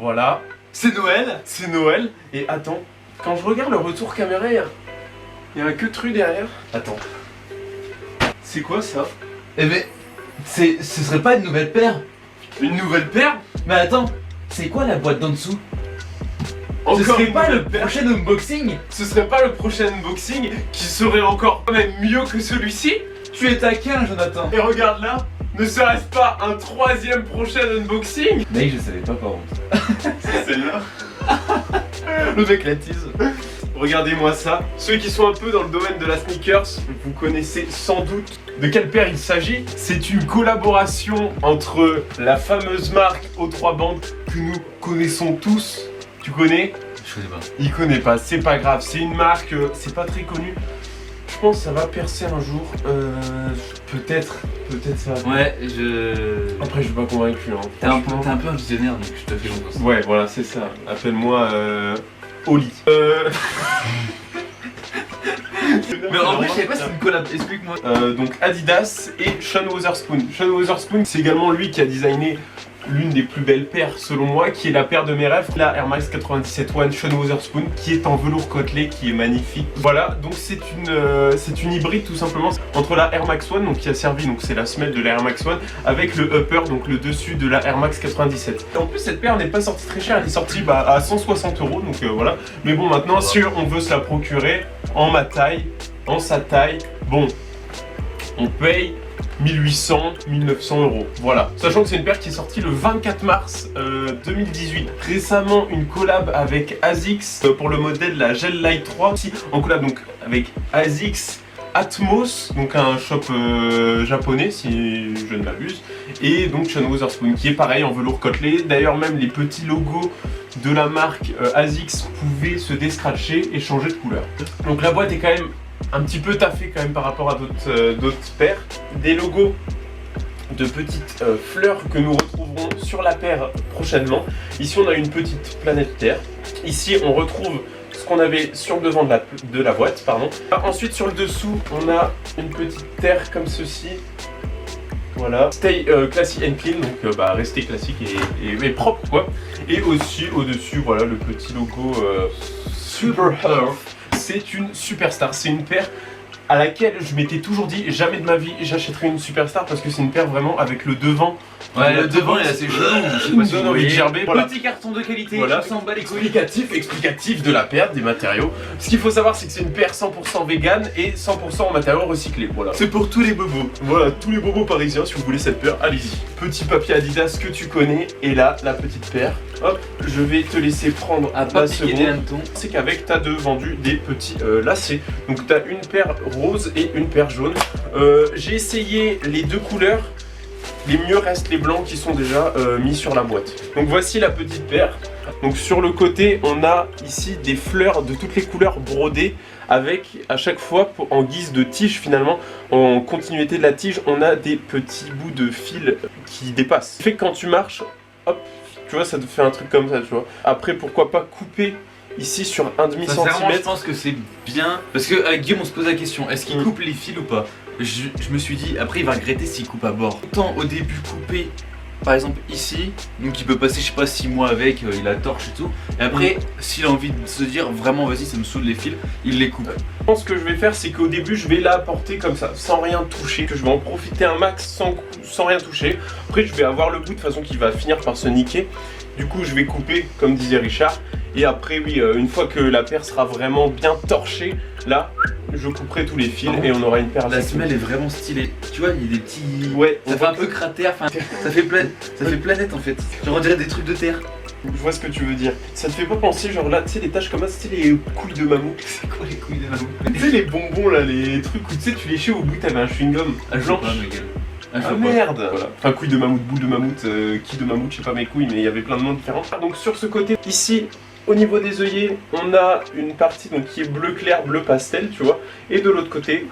Voilà. C'est Noël. C'est Noël. Et attends, quand je regarde le retour caméra, il y a un que tru derrière. Attends. C'est quoi ça? Eh ben, ce serait pas une nouvelle paire? Une nouvelle paire? Mais attends, c'est quoi la boîte d'en dessous? Ce Encore serait une pas le nouvelle paire? prochain unboxing? Ce serait pas le prochain unboxing qui serait encore quand même mieux que celui-ci? Tu es taquin, Jonathan. Et regarde là, ne serait-ce pas un troisième prochain unboxing? Mec, je savais pas par contre. C'est celle-là. Le mec la tease. Regardez-moi ça. Ceux qui sont un peu dans le domaine de la sneakers, vous connaissez sans doute de quelle paire il s'agit. C'est une collaboration entre la fameuse marque aux trois bandes que nous connaissons tous. Tu connais? Je connais pas. Il connaît pas, c'est pas grave. C'est une marque, c'est pas très connu. Je pense que ça va percer un jour. Peut-être ça. Ouais, Après, je suis pas convaincu. Hein. T'es un peu un visionnaire, donc je te fais confiance. Ouais, voilà, c'est ça. Appelle-moi Oli. Mais en vrai, je savais pas si c'est une collab, explique-moi. Donc Adidas et Sean Wotherspoon. Sean Wotherspoon, c'est également lui qui a designé l'une des plus belles paires selon moi, qui est la paire de mes rêves, la Air Max 97 One Sean Wotherspoon, qui est en velours côtelé, qui est magnifique. Voilà, donc c'est une hybride tout simplement entre la Air Max One, donc qui a servi, donc c'est la semelle de la Air Max One, avec le upper, donc le dessus de la Air Max 97. Et en plus cette paire n'est pas sortie très chère, elle est sortie à 160 €, donc voilà. Mais bon, maintenant si on veut se la procurer en ma taille, en sa taille, bon, on paye 1800, 1900 €. Voilà. Sachant que c'est une paire qui est sortie le 24 mars 2018. Récemment, une collab avec ASICS pour le modèle la Gel Light 3. Aussi en collab donc avec ASICS Atmos, donc un shop japonais si je ne m'abuse. Et donc Sean Wotherspoon qui est pareil en velours côtelé. D'ailleurs, même les petits logos de la marque ASICS pouvaient se déscratcher et changer de couleur. Donc la boîte est quand même un petit peu taffé quand même par rapport à d'autres paires. Des logos de petites fleurs que nous retrouverons sur la paire prochainement. Ici on a une petite planète Terre. Ici on retrouve ce qu'on avait sur le devant de la boîte. Pardon. Ensuite sur le dessous on a une petite terre comme ceci. Voilà, stay classic and clean, donc rester classique et propre quoi. Et aussi au-dessus voilà le petit logo Super Health. C'est une superstar, c'est une paire à laquelle je m'étais toujours dit jamais de ma vie j'achèterai une superstar parce que c'est une paire vraiment avec le devant. Ouais, le devant est assez chelou, je sais pas si vous voyez. Voilà. Petit carton de qualité, Voilà. on s'en bat les couilles. Explicatif de la paire, des matériaux. Ce qu'il faut savoir c'est que c'est une paire 100% vegan et 100% en matériaux recyclés. Voilà. C'est pour tous les bobos. Voilà, tous les bobos parisiens, si vous voulez cette paire, allez-y. Petit papier Adidas que tu connais, et là, la petite paire. Hop, je vais te laisser prendre À la pas piquer des seconde. hannetons. C'est qu'avec, t'as vendu des petits lacets. Donc t'as une paire rose et une paire jaune. J'ai essayé les deux couleurs. Les mieux restent les blancs qui sont déjà mis sur la boîte. Donc voici la petite paire. Donc sur le côté, on a ici des fleurs de toutes les couleurs brodées avec à chaque fois en guise de tige finalement, en continuité de la tige, on a des petits bouts de fil qui dépassent. Ce qui fait que quand tu marches, hop, tu vois, ça te fait un truc comme ça, tu vois. Après, pourquoi pas couper ici sur un demi Sincèrement, je centimètre. pense que c'est bien. Parce que avec Guillaume, on se pose la question, est-ce qu'il coupe les fils ou pas? Je me suis dit, après il va regretter s'il coupe à bord. Autant au début couper, par exemple ici, donc il peut passer je sais pas 6 mois avec, il a torche et tout. Et après, s'il a envie de se dire vraiment vas-y ça me saoule les fils, il les coupe. Je pense que je vais faire, c'est qu'au début je vais la porter comme ça, sans rien toucher, que je vais en profiter un max sans rien toucher. Après je vais avoir le bout de toute façon qui va finir par se niquer. Du coup je vais couper comme disait Richard. Et après oui, une fois que la paire sera vraiment bien torchée, là je couperai tous les fils et on aura une paire. La semelle est vraiment stylée. Tu vois, il y a des petits. Ouais, ça fait un peu cratère, enfin ça fait planète en fait. Genre on dirait des trucs de terre. Je vois ce que tu veux dire. Ça te fait pas penser genre là, tu sais les taches comme ça, c'est les couilles de mammouth. C'est quoi les couilles de mammouth? Tu sais les bonbons là, les trucs où tu sais tu léchais au bout t'avais un chewing-gum blanche. Ah merde voilà. Enfin couilles de mammouth, boule de mammouth, qui de mammouth, je sais pas mes couilles mais il y avait plein de noms différents. Donc sur ce côté ici, au niveau des œillets, on a une partie donc, qui est bleu clair, bleu pastel, tu vois. Et de l'autre côté,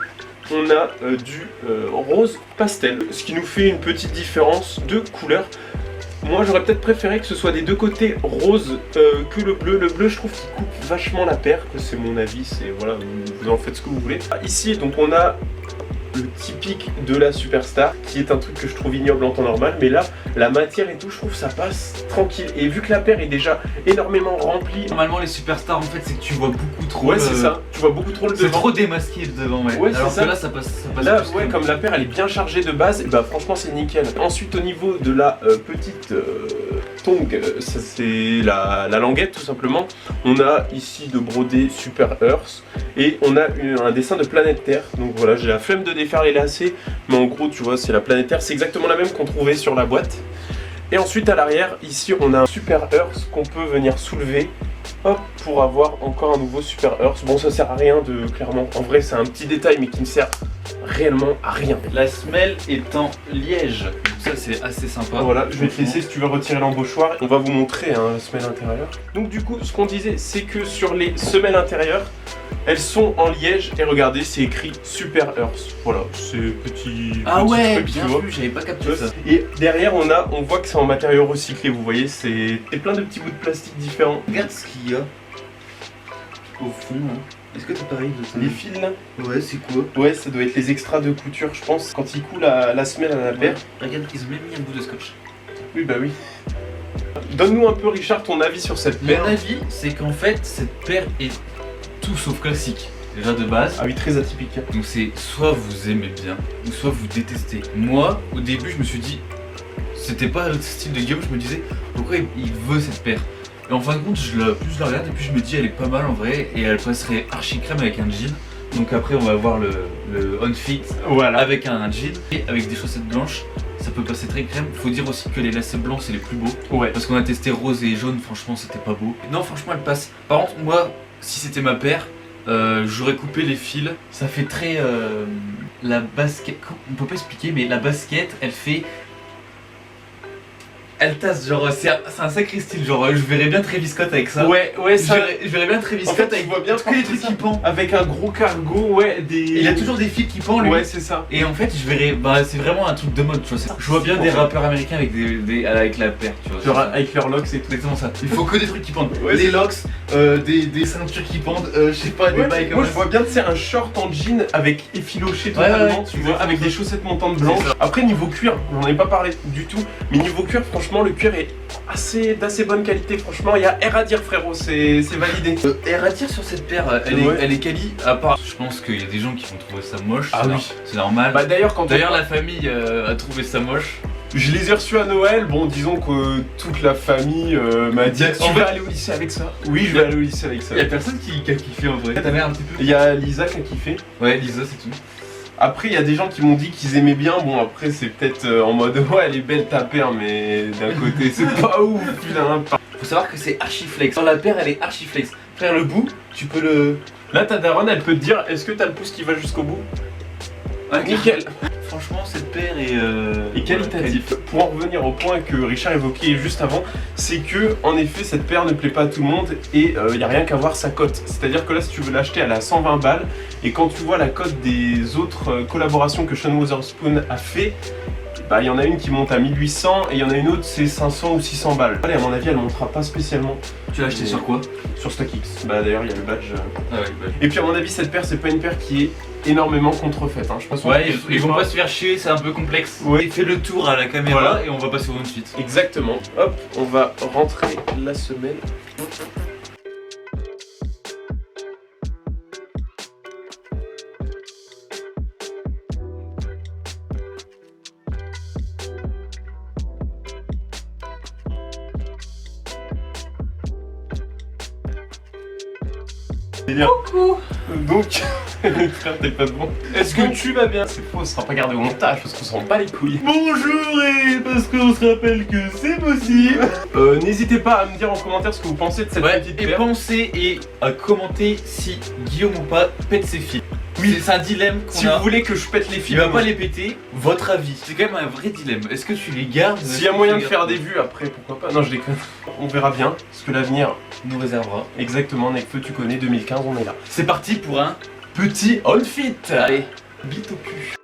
on a du rose pastel. Ce qui nous fait une petite différence de couleur. Moi j'aurais peut-être préféré que ce soit des deux côtés rose que le bleu. Le bleu je trouve qu'il coupe vachement la paire. C'est mon avis, c'est voilà, vous en faites ce que vous voulez. Ici donc on a le typique de la Superstar, qui est un truc que je trouve ignoble en temps normal, mais là, la matière et tout, je trouve ça passe tranquille. Et vu que la paire est déjà énormément remplie, Normalement les superstars en fait c'est que tu vois beaucoup trop. ouais c'est ça, tu vois beaucoup trop le C'est devant. trop démasqué le devant, ouais. Ouais, c'est Alors ça. que là ça passe Là, plus ouais, que- comme la paire elle est bien chargée de base, et bah franchement c'est nickel. Ensuite au niveau de la petite tongue, ça c'est la languette tout simplement. On a ici de brodé Super Earth et on a un dessin de planète Terre. Donc voilà, j'ai la flemme de défaire les lacets, mais en gros tu vois c'est la planète Terre, c'est exactement la même qu'on trouvait sur la boîte. Et ensuite à l'arrière, ici on a un Super Earth qu'on peut venir soulever. Hop, pour avoir encore un nouveau Super Earth. Bon, ça sert à rien clairement. En vrai, c'est un petit détail, mais qui ne sert réellement à rien. La semelle est en liège, donc ça c'est assez sympa. Voilà, je vais te laisser si tu veux retirer l'embauchoir. On va vous montrer la semelle intérieure. Donc du coup, ce qu'on disait, c'est que sur les semelles intérieures, elles sont en liège. Et regardez, c'est écrit Super Earth. Voilà, c'est petit. Ah petit ouais, truc, bien tu vois. vu, j'avais pas capté ça. Et derrière, on voit que c'est en matériaux recyclés. Vous voyez, c'est plein de petits bouts de plastique différents. Regarde ce qu'il y a au fond. Hein. Est-ce que t'as pareil de ça? Les fils là. Ouais, c'est quoi? Ouais, ça doit être les extras de couture, je pense, quand ils coulent la semelle à la paire. Regarde, ils ont même mis un bout de scotch. Oui, bah oui. Donne-nous un peu, Richard, ton avis sur cette paire. Mon avis, c'est qu'en fait, cette paire est tout sauf classique. Déjà de base. Ah oui, très atypique. Donc c'est soit vous aimez bien, ou soit vous détestez. Moi, au début, je me suis dit, c'était pas le style de Guillaume, je me disais, pourquoi il veut cette paire? Et en fin de compte, plus je la regarde et puis je me dis, elle est pas mal en vrai, et elle passerait archi crème avec un jean. Donc après, on va voir le on-fit Voilà. avec un jean et avec des chaussettes blanches. Ça peut passer très crème. Faut dire aussi que les lacets blancs, c'est les plus beaux. Ouais. Parce qu'on a testé rose et jaune, franchement, c'était pas beau. Non, franchement, elle passe. Par contre, moi, si c'était ma paire, j'aurais coupé les fils. Ça fait très la basket. On peut pas expliquer, mais la basket, elle fait. Elle tasse, genre, c'est un sacré style. Genre, je verrais bien Travis Scott avec ça. Ouais, ça. Je verrais bien Travis En Scott fait, avec je vois bien que les trucs qui pendent. avec un gros cargo, ouais, des. Il a toujours des fils qui pendent, lui. Ouais, c'est ça. Et en fait, je verrais. Bah, c'est vraiment un truc de mode, tu vois. Je vois bien des rappeurs américains avec avec la paire, tu vois. Genre avec leurs locks et tout. Exactement ça. Il faut que des trucs qui pendent. Ouais, des c'est- locks, des ceintures qui pendent, je sais pas, des Ouais, bails moi comme je ça. vois bien un short en jean avec effiloché Ouais, totalement, ouais, tu vois, avec des chaussettes montantes C'est blanches. ça. Après niveau cuir, j'en ai pas parlé du tout, mais niveau cuir, franchement le cuir est d'assez bonne qualité, franchement il y a R à dire frérot, c'est validé. Elle attire sur cette paire, Ouais. elle est quali, à part. Je pense qu'il y a des gens qui vont trouver ça moche. Ah c'est oui. c'est normal. Bah d'ailleurs quand D'ailleurs, la famille a trouvé ça moche. je les ai reçus à Noël, bon disons que toute la famille m'a dit En tu fait- vas aller au lycée avec ça. Oui je vais aller au lycée avec ça. Il y a personne qui a kiffé en vrai. T'as l'air un petit peu. Il y a Lisa qui a kiffé. Ouais, Lisa, c'est tout. Après il y a des gens qui m'ont dit qu'ils aimaient bien, bon après c'est peut-être en mode ouais elle est belle ta paire mais d'un côté c'est pas ouf putain. Faut savoir que c'est archi flex. Dans la paire, elle est archi flex. Frère, le bout, tu peux le. Là ta daronne elle peut te dire est-ce que t'as le pouce qui va jusqu'au bout. Ah, Nickel. Franchement, cette paire est. Et qualitatif. Pour en revenir au point que Richard évoquait juste avant, c'est que en effet cette paire ne plaît pas à tout le monde et il n'y a rien qu'à voir sa cote. C'est-à-dire que là si tu veux l'acheter elle est à 120 balles et quand tu vois la cote des autres collaborations que Sean Wotherspoon a fait, bah il y en a une qui monte à 1800 et il y en a une autre c'est 500 ou 600 balles. Allez, à mon avis elle montera pas spécialement Tu l'as acheté sur quoi? sur StockX. Bah d'ailleurs il y a le badge. Ah ouais, bah. Et puis à mon avis cette paire c'est pas une paire qui est énormément contrefaite. Hein. Je pense Ouais, ils vont pas se faire chier, c'est un peu complexe. Ouais. Il fait le tour à la caméra Voilà. et on va passer au suite. Exactement. Hop, on va rentrer la semelle. C'est bien. Donc, frère, t'es pas bon. Est-ce que tu vas bien? C'est faux, ce sera pas gardé au montage parce qu'on s'en bat les couilles. Bonjour et parce qu'on se rappelle que c'est possible. N'hésitez pas à me dire en commentaire ce que vous pensez de cette Ouais, petite et paire. pensez et à commenter si Guillaume ou pas pète ses fils. Oui. C'est un dilemme qu'on Si a. vous voulez que je pète les Il fils, va pas les péter, votre avis. C'est quand même un vrai dilemme. Est-ce que tu les gardes? s'il y a moyen de faire des vues après, pourquoi pas. Non, je déconne. On verra bien ce que l'avenir. nous réservera. Exactement, Necfeu, tu connais, 2015, on est là. C'est parti pour un Petit outfit. Allez, bite au cul.